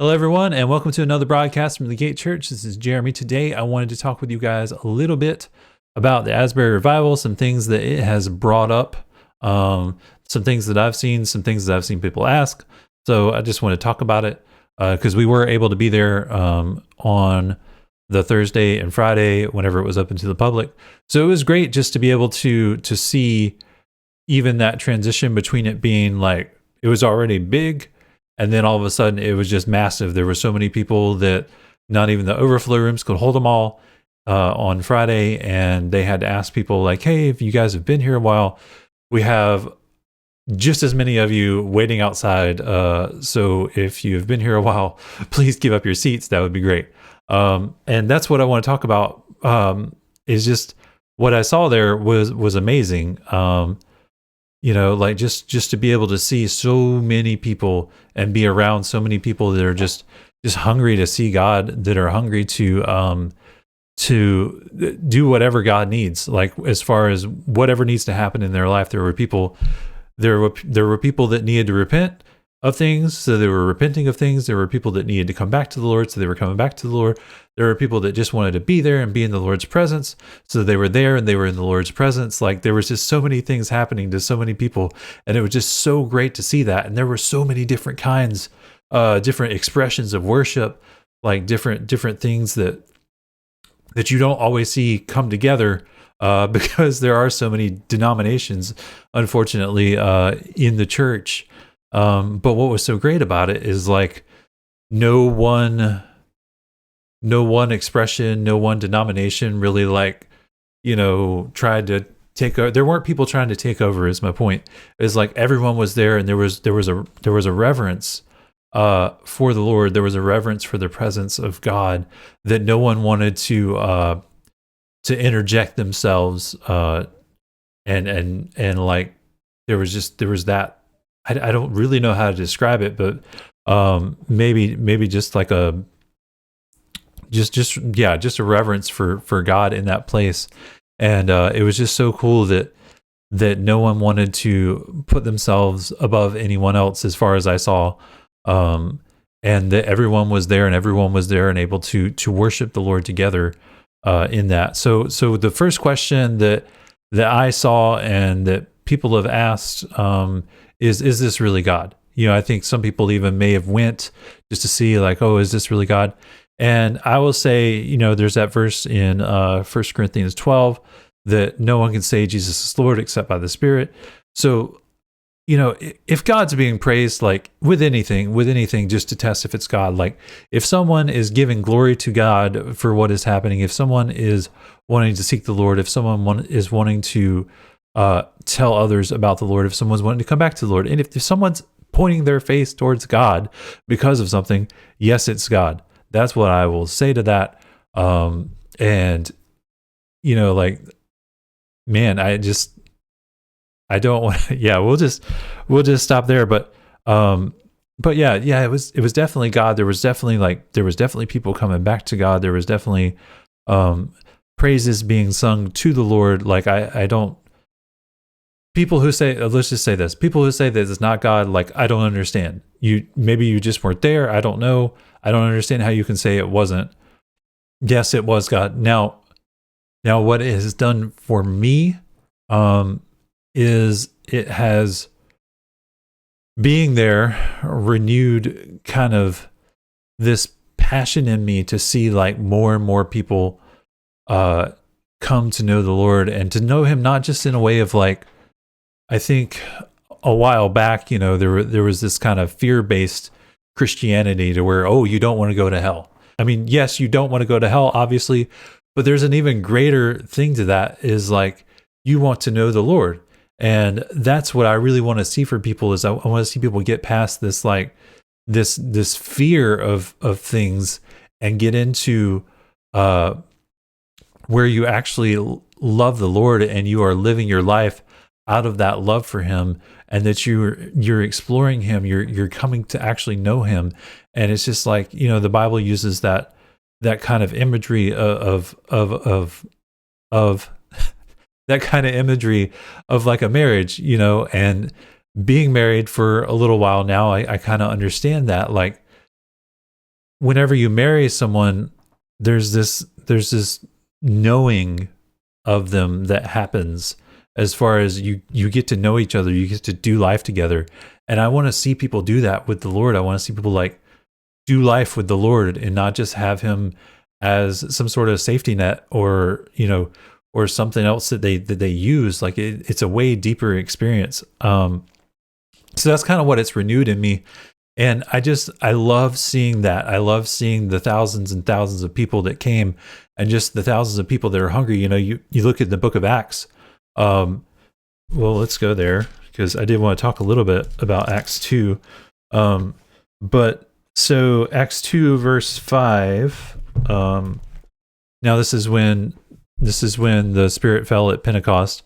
Hello, everyone, and welcome to another broadcast from the Gate Church. This is Jeremy. Today, I wanted to talk with you guys a little bit about the Asbury Revival, some things that it has brought up, some things that I've seen, some things that I've seen people ask. So I just want to talk about it because we were able to be there on the Thursday and Friday whenever it was open to the public. So it was great just to be able to see even that transition between it being like it was already big. And then all of a sudden, it was just massive. There were so many people that not even the overflow rooms could hold them all on Friday. And they had to ask people like, hey, if you guys have been here a while, we have just as many of you waiting outside. So if you've been here a while, please give up your seats. That would be great. And that's what I want to talk about is just what I saw there was amazing. Like just to be able to see so many people and be around so many people that are just hungry to see God, that are hungry to do whatever God needs, like as far as whatever needs to happen in their life. There were people that needed to repent of things, so they were repenting of things. There were people that needed to come back to the Lord, so they were coming back to the Lord. There were people that just wanted to be there and be in the Lord's presence, so they were there and they were in the Lord's presence. Like there was just so many things happening to so many people, and it was just so great to see that. And there were so many different kinds, different expressions of worship, like different things that you don't always see come together. Because there are so many denominations, unfortunately, in the church. But what was so great about it is like no one expression, no one denomination really tried to take over. There weren't people trying to take over, is my point. It's like everyone was there, and there was a reverence for the Lord. There was a reverence for the presence of God that no one wanted to interject themselves, and like there was that. I don't really know how to describe it, but maybe just like a a reverence for God in that place. And it was just so cool that no one wanted to put themselves above anyone else, as far as I saw, and that everyone was there and able to worship the Lord together in that. So the first question that I saw and that people have asked is this really God? I think some people even may have went just to see like, oh, is this really God? And I will say, there's that verse in 1 Corinthians 12 that no one can say Jesus is Lord except by the Spirit. So, if God's being praised, like with anything, just to test if it's God, like if someone is giving glory to God for what is happening, if someone is wanting to seek the Lord, if someone is wanting to tell others about the Lord, if someone's wanting to come back to the Lord, and if someone's pointing their face towards God because of something, yes, it's God. That's what I will say to that. And like, man, I don't want to, yeah, we'll just stop there. But yeah, it was definitely God. There was definitely people coming back to God. There was definitely praises being sung to the Lord. Like I don't, people who say, let's just say this, people who say that it's not God, like, I don't understand. Maybe you just weren't there. I don't know. I don't understand how you can say it wasn't. Yes, it was God. Now what it has done for me, is it has, being there, renewed kind of this passion in me to see like more and more people come to know the Lord, and to know him not just in a way of like, I think a while back, there was this kind of fear-based Christianity to where, oh, you don't want to go to hell. I mean, yes, you don't want to go to hell, obviously, but there's an even greater thing to that, is like you want to know the Lord. And that's what I really want to see for people, is I want to see people get past this, like this fear of things, and get into where you actually love the Lord and you are living your life out of that love for him, and that you're exploring him, you're coming to actually know him. And it's just like, the Bible uses that kind of imagery of that kind of imagery of like a marriage, and being married for a little while now, I kind of understand that, like whenever you marry someone, there's this knowing of them that happens as far as you get to know each other, you get to do life together. And I want to see people do that with the Lord. I want to see people like do life with the Lord and not just have him as some sort of safety net or, or something else that they use. Like it's a way deeper experience. So that's kind of what it's renewed in me. And I love seeing that. I love seeing the thousands and thousands of people that came and just the thousands of people that are hungry. You look at the book of Acts. Well, let's go there because I did want to talk a little bit about Acts 2. But so Acts 2 verse 5, now this is when the Spirit fell at Pentecost.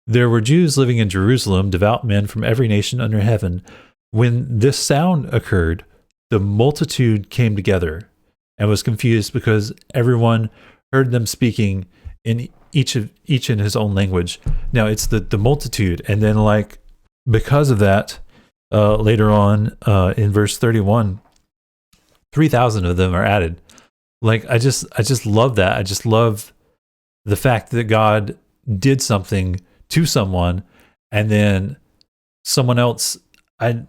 There were Jews living in Jerusalem, devout men from every nation under heaven. When this sound occurred, the multitude came together and was confused because everyone heard them speaking in each in his own language. Now it's the multitude, and then like because of that, later on in verse 31, 3,000 of them are added. Like I just love that. I just love the fact that God did something to someone, and then someone else heard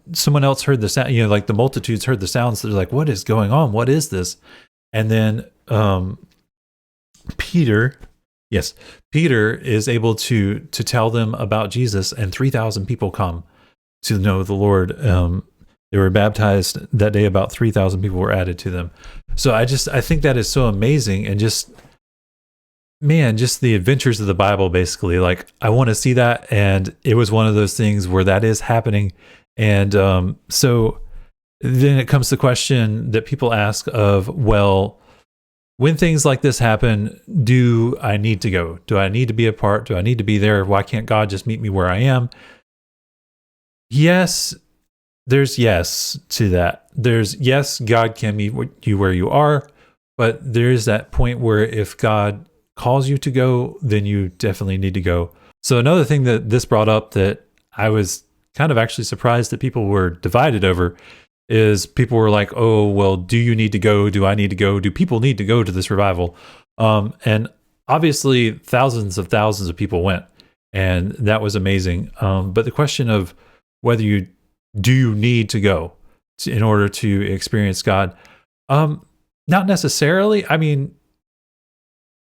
the sound. Like the multitudes heard the sounds. So they're like, "What is going on? What is this?" And then Peter is able to tell them about Jesus, and 3,000 people come to know the Lord. They were baptized that day. About 3,000 people were added to them. So I think that is so amazing, and just the adventures of the Bible, basically. Like I want to see that, and it was one of those things where that is happening. And so then it comes to the question that people ask of, well, when things like this happen, do I need to go? Do I need to be a part? Do I need to be there? Why can't God just meet me where I am? Yes, there's yes to that. There's yes, God can meet you where you are, but there is that point where if God calls you to go, then you definitely need to go. So another thing that this brought up that I was kind of actually surprised that people were divided over is people were like, oh, well, do you need to go? Do I need to go? Do people need to go to this revival? And obviously thousands of people went, and that was amazing. But the question of whether you need to go in order to experience God, not necessarily. I mean,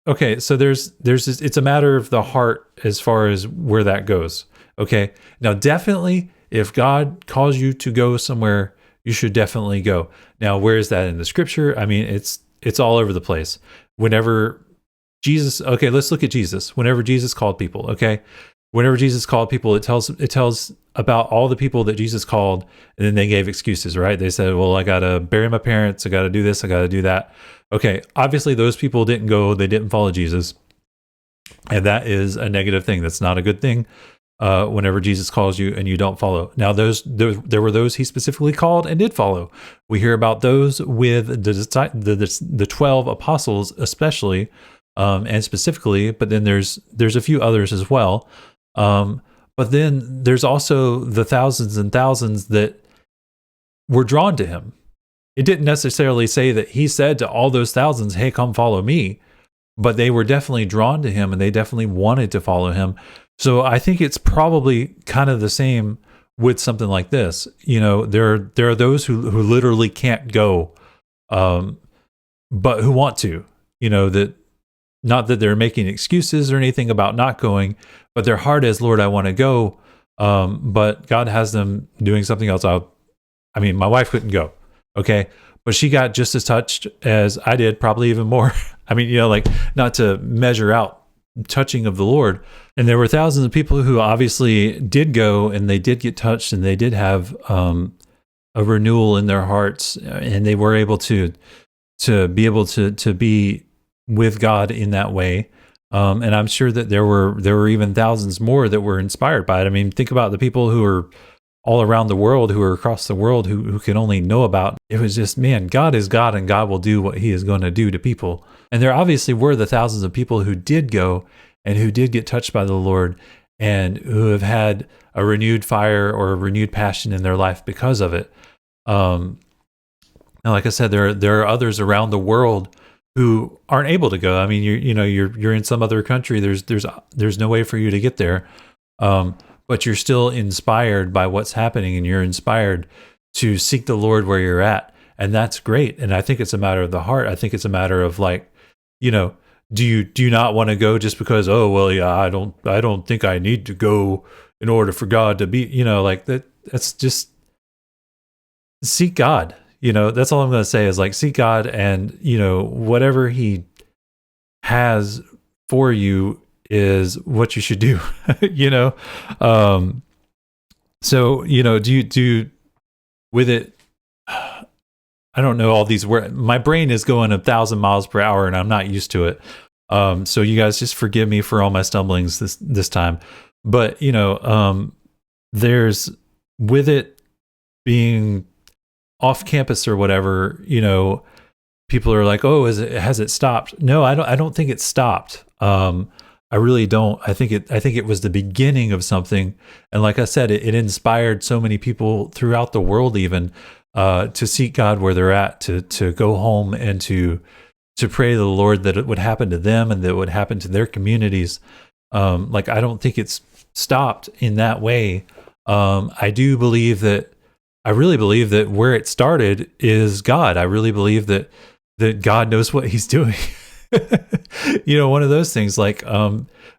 okay, so there's this, it's a matter of the heart as far as where that goes. Okay, now definitely if God calls you to go somewhere, you should definitely go. Now, where is that in the scripture? I mean, it's all over the place. Whenever Jesus, okay, let's look at Jesus. Whenever Jesus called people, okay, whenever Jesus called people, it tells about all the people that Jesus called, and then they gave excuses, right? They said, well, I got to bury my parents. I got to do this. I got to do that. Okay, obviously those people didn't go. They didn't follow Jesus. And that is a negative thing. That's not a good thing. Whenever Jesus calls you and you don't follow. Now, there were those he specifically called and did follow. We hear about those with the 12 apostles, especially, and specifically. But then there's a few others as well. But then there's also the thousands and thousands that were drawn to him. It didn't necessarily say that he said to all those thousands, "Hey, come follow me," but they were definitely drawn to him, and they definitely wanted to follow him. So I think it's probably kind of the same with something like this. There are those who literally can't go, but who want to. That not that they're making excuses or anything about not going, but their heart is, Lord, I want to go, but God has them doing something else. I mean, my wife couldn't go, okay, but she got just as touched as I did, probably even more. I mean, like not to measure out touching of the Lord. And there were thousands of people who obviously did go, and they did get touched, and they did have a renewal in their hearts, and they were able to be able to be with God in that way. And I'm sure that there were even thousands more that were inspired by it. I mean, think about the people who are all around the world, who are across the world, who can only know about. It was just, man, God is God, and God will do what he is going to do to people. And there obviously were the thousands of people who did go and who did get touched by the Lord, and who have had a renewed fire or a renewed passion in their life because of it. And like I said, there are others around the world who aren't able to go. I mean, you're in some other country. There's no way for you to get there, but you're still inspired by what's happening, and you're inspired to seek the Lord where you're at, and that's great. And I think it's a matter of the heart. I think it's a matter of like, do you not want to go just because, oh well, yeah, I don't think I need to go in order for God to be, like that. That's just seek God. That's all I'm going to say is like seek God, and whatever He has for you is what you should do. So do with it. I don't know all these words. My brain is going 1,000 miles per hour, and I'm not used to it. So you guys just forgive me for all my stumblings this time. But there's with it being off campus or whatever. People are like, "Oh, has it stopped?" No, I don't think it stopped. I really don't. I think it was the beginning of something. And like I said, it inspired so many people throughout the world, even to seek God where they're at, to go home and to pray to the Lord that it would happen to them and that it would happen to their communities. Like I don't think it's stopped in that way. I really believe that where it started is God. I really believe that God knows what He's doing. One of those things, like,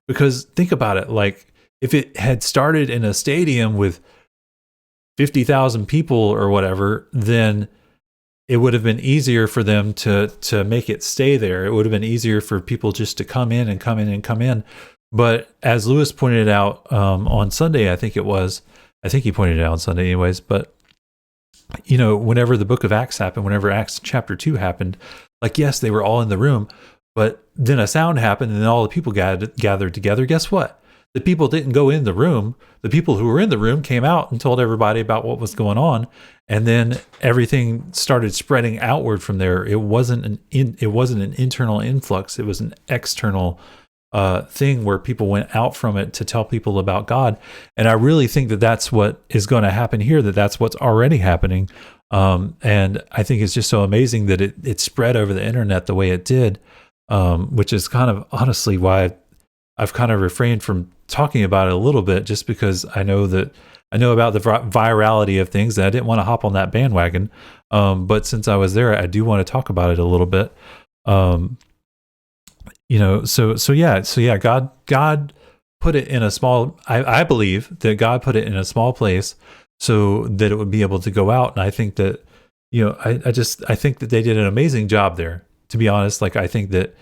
because think about it, like if it had started in a stadium with 50,000 people or whatever, then it would have been easier for them to make it stay there. It would have been easier for people just to come in and come in and come in. But as Lewis pointed out on Sunday, I think he pointed it out on Sunday anyways, but whenever the book of Acts happened, whenever Acts chapter 2 happened, like, yes, they were all in the room, but then a sound happened and then all the people gathered together. Guess what? The people didn't go in the room. The people who were in the room came out and told everybody about what was going on. And then everything started spreading outward from there. It wasn't an internal influx. It was an external thing where people went out from it to tell people about God. And I really think that that's what is going to happen here, that's what's already happening. And I think it's just so amazing that it spread over the internet the way it did, which is kind of honestly why I've kind of refrained from talking about it a little bit, just because I know about the virality of things, and I didn't want to hop on that bandwagon. But since I was there, I do want to talk about it a little bit. So yeah, God put it in a small, I believe that God put it in a small place so that it would be able to go out. And I think that, I think that they did an amazing job there, to be honest. Like, I think that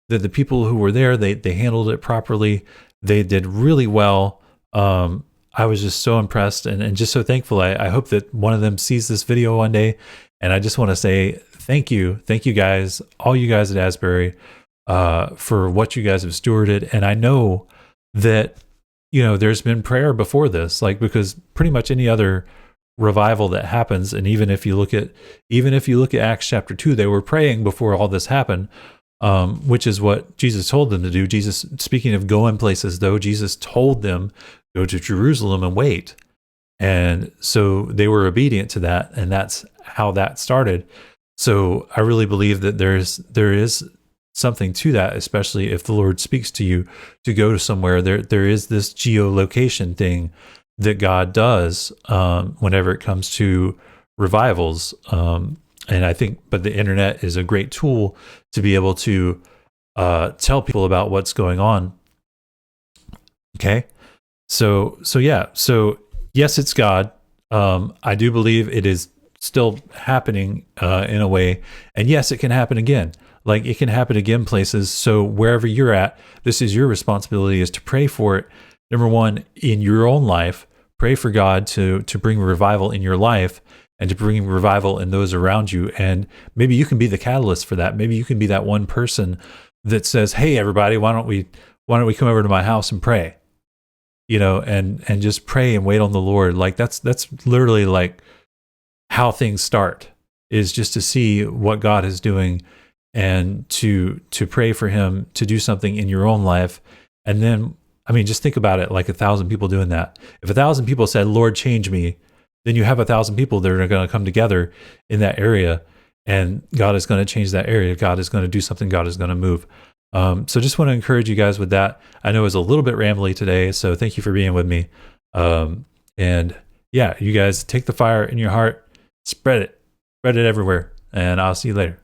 the people who were there, they handled it properly. They did really well. I was just so impressed and just so thankful. I hope that one of them sees this video one day. And I just want to say thank you guys, all you guys at Asbury, for what you guys have stewarded. And I know that, there's been prayer before this, like, because pretty much any other revival that happens, and even if you look at Acts chapter 2, they were praying before all this happened, which is what Jesus told them to do. Jesus, speaking of going places though, Jesus told them, go to Jerusalem and wait. And so they were obedient to that, and that's how that started. So I really believe that there is something to that, especially if the Lord speaks to you to go to somewhere. There is this geolocation thing that God does whenever it comes to revivals. And I think, but the internet is a great tool to be able to tell people about what's going on. Okay. So yes, it's God. I do believe it is still happening in a way. And yes, it can happen again. Like, it can happen again places. So wherever you're at, this is your responsibility, is to pray for it. Number one, in your own life, pray for God to bring revival in your life and to bring revival in those around you. And maybe you can be the catalyst for that. Maybe you can be that one person that says, hey, everybody, why don't we come over to my house and pray? And just pray and wait on the Lord. Like, that's literally like how things start, is just to see what God is doing and to pray for Him to do something in your own life. And then, I mean, just think about it, like 1,000 people doing that. If 1,000 people said, Lord, change me, then you have 1,000 people that are going to come together in that area. and God is going to change that area. God is going to do something. God is going to move. So just want to encourage you guys with that. I know it was a little bit rambly today, so thank you for being with me. And yeah, you guys take the fire in your heart, spread it everywhere, and I'll see you later.